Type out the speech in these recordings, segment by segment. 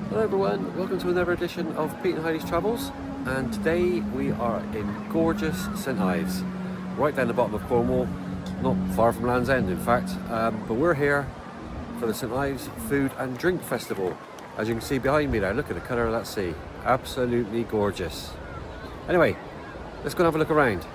Hello everyone, welcome to another edition of Pete and Heidi's Travels, and today we are in gorgeous St Ives, right down the bottom of Cornwall, not far from Land's End in fact, but we're here for the St Ives Food and Drink Festival. As you can see behind me there, look at the colour of that sea, absolutely gorgeous. Anyway, let's go and have a look around.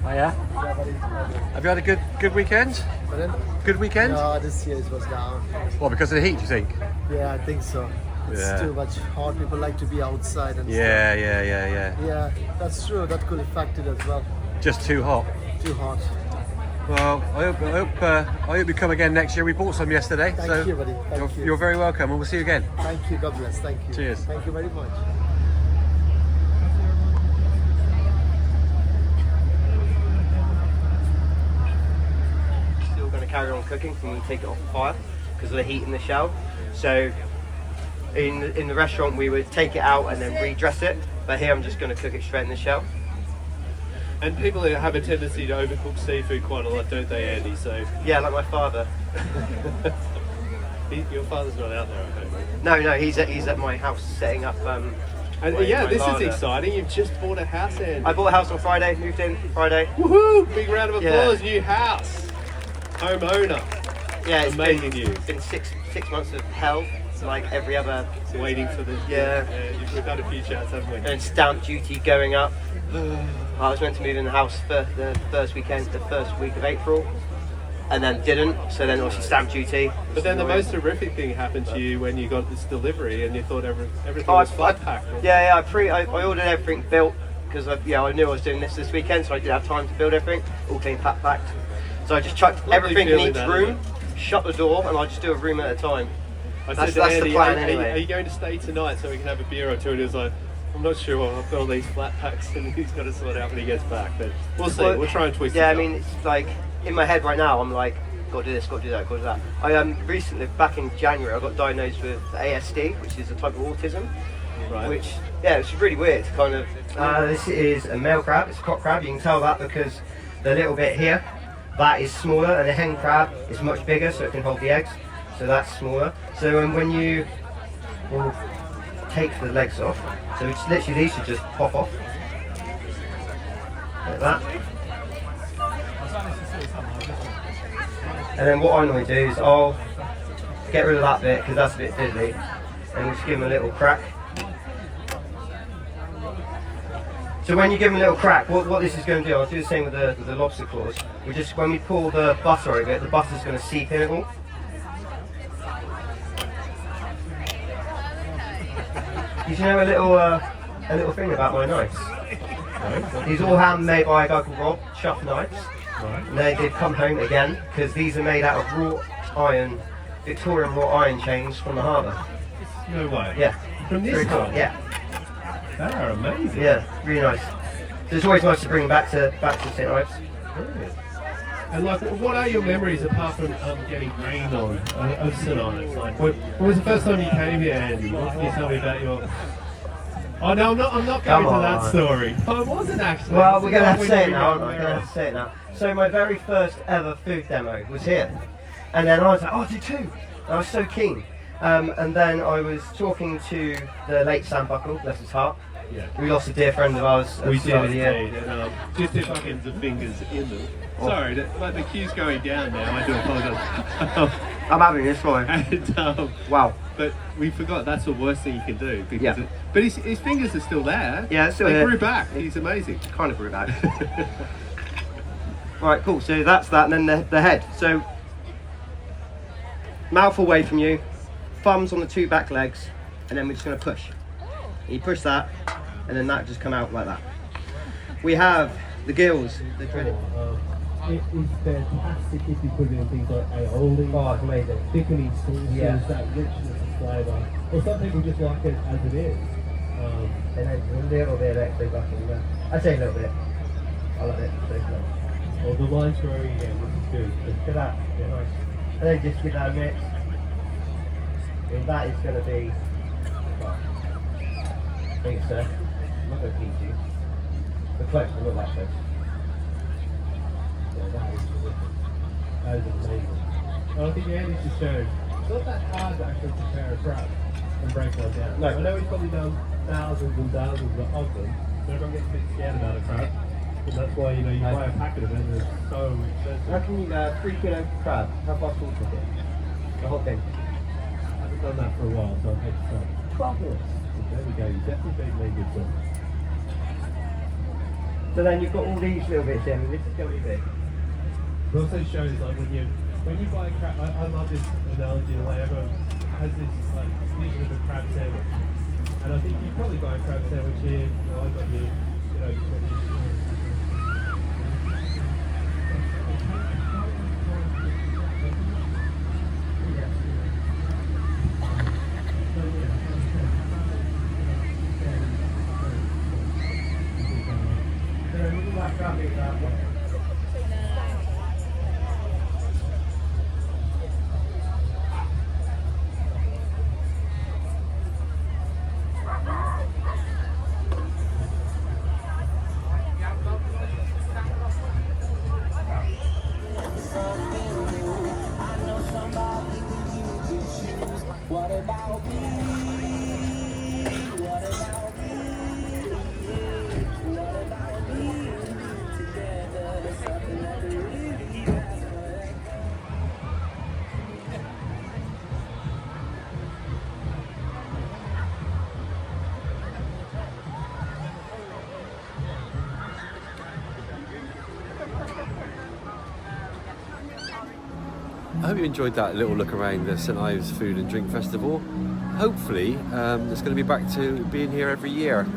Oh yeah? Have you had a good weekend? Pardon? Good weekend? No, this year it was down. Well, because of the heat, do you think? Yeah, I think so. It's Yeah. too much hot. People like to be outside and Yeah. stuff. Yeah, that's true. That could affect it as well. Just too hot. Too hot. Well, I hope you come again next year. We bought some yesterday. Thank you, buddy. Thank you. You're very welcome, and we'll see you again. Thank you. God bless. Thank you. Cheers. Thank you very much. Still going to carry on cooking when we take it off the fire because of the heat in the shell. So in the restaurant we would take it out and then redress it, but here I'm just going to cook it straight in the shell. And people have a tendency to overcook seafood quite a lot, don't they, Andy? So Yeah, like my father. your father's not out there, I hope. No, he's at my house setting up. And my this larder. is exciting. You've just bought a house, Andy. I bought a house on Friday, moved in Friday. Woohoo! Big round of Yeah. applause. New house. Homeowner. Yeah, it's Amazing been, news. been six months of hell, like every other. Waiting for the... Yeah. We've had a few chats, haven't we? And stamp duty going up. I was meant to move in the house for the first week of April, and then didn't. So then obviously stamp duty. But then the most horrific thing happened to you when you got this delivery and you thought everything was flat packed. I ordered everything built because I knew I was doing this weekend, so I didn't have time to build everything. All clean, packed. So I just chucked Lovely everything in feeling each that, room, isn't shut the door, and I just do a room at a time. That's the Andy, plan are anyway. you going to stay tonight so we can have a beer or two? And he was like, I'm not sure. I've got all these flat packs and he's got to sort out when he gets back. But we'll see. We'll try and twist it Yeah, I up. mean, it's like in my head right now, I'm like, got to do this, got to do that, got to do that. I recently, back in January, I got diagnosed with ASD, which is a type of autism. Right. which, yeah, it's really weird, kind of. This is a male crab, it's a cock crab. You can tell that because the little bit here, that is smaller, and the hen crab is much bigger, so it can hold the eggs. So that's smaller. So when you will take the legs off, so it's literally these should just pop off like that. And then what I normally do is I'll get rid of that bit because that's a bit fiddly, and we'll just give them a little crack. So when you give them a little crack, what this is going to do, I'll do the same with the lobster claws. We just, when we pull the butter over it, the butter's going to seep in it all. Did you know a little thing about my knives? These are all handmade by a guy called Rob, Chuff Knives. Right. And they've come home again because these are made out of wrought iron, Victorian wrought iron chains from the harbour. No way. Yeah. From this Very cool. guy? Yeah. They are amazing. Yeah, really nice. So it's always nice to bring them back to St Ives. Brilliant. And like, what are your memories apart from getting rained on of St Ives? Like, what was the first time you came here, Andy? What can you tell me about your? Oh no, I'm not going to that story. Oh, it wasn't actually. Well, we're going to have to say it now. We're going to have to say it now. So my very first ever food demo was here, and then I was like, oh, I do too. And I was so keen. And then I was talking to the late Sam Buckle, bless his heart. Yeah. We lost a dear friend of ours. We at the start of did the year. indeed. And, just if I get the fingers in them. Sorry, like the queue's going down now. I do apologise. I'm having this one. And, Wow. but we forgot that's the worst thing you can do. Because Yeah. but his fingers are still there. Yeah, it's still they here. grew back. He's amazing. Kind of grew back. Right, cool. So that's that, and then the head. So mouth away from you, thumbs on the two back legs, and then we're just going to push. You push that, and then that just come out like that. We have the gills. The dreaded. It is fantastic if you put it in things like aioli, Oh, it's amazing. thickening sauces, Yeah. that richness of flavour. Or some people just like it as it is. And then a little bit of extra butter in there. I'd say a little bit. I like it. Well, the line's growing again, which is good. Look at that. Yeah, nice. And then just give that a mix. And that is going to be. Well, I think it's I'm not going to teach you. The close, but not that close. Yeah, that is terrific. That is amazing. And I think Andy's just shown it's not that hard to actually prepare a crab and break one down. No. I know he's probably done thousands and thousands of them, but everyone gets a bit scared about a crab. And that's why, you know, you buy a packet of it and it's so expensive. How can you, 3 kilo crab, how fast can you cook it? The whole thing? I haven't done that for a while, so I'll take some. 12 minutes. There we go, you definitely made good job. So then you've got all these little bits in, and this is going to be big. It also shows like when you buy a crab, I love this analogy, the way everyone has this like vision of a crab sandwich. And I think you probably buy a crab sandwich here, I got you, you know, I hope you enjoyed that little look around the St Ives Food and Drink Festival. Hopefully it's going to be back to being here every year.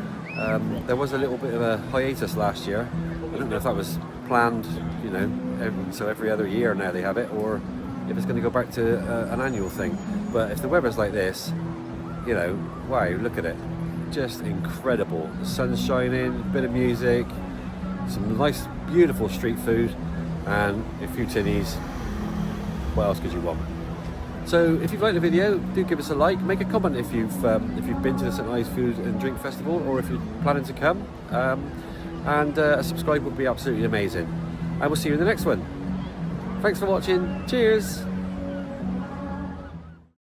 There was a little bit of a hiatus last year. I don't know if that was planned, you know, so every other year now they have it, or if it's going to go back to an annual thing. But if the weather's like this, you know, wow, look at it. Just incredible. The sun's shining, a bit of music, some nice, beautiful street food, and a few tinnies. What else could you want? So if you've liked the video, do give us a like. Make a comment if you've been to the St Ives Food and Drink Festival, or if you're planning to come. And a subscribe would be absolutely amazing. And we'll see you in the next one. Thanks for watching. Cheers.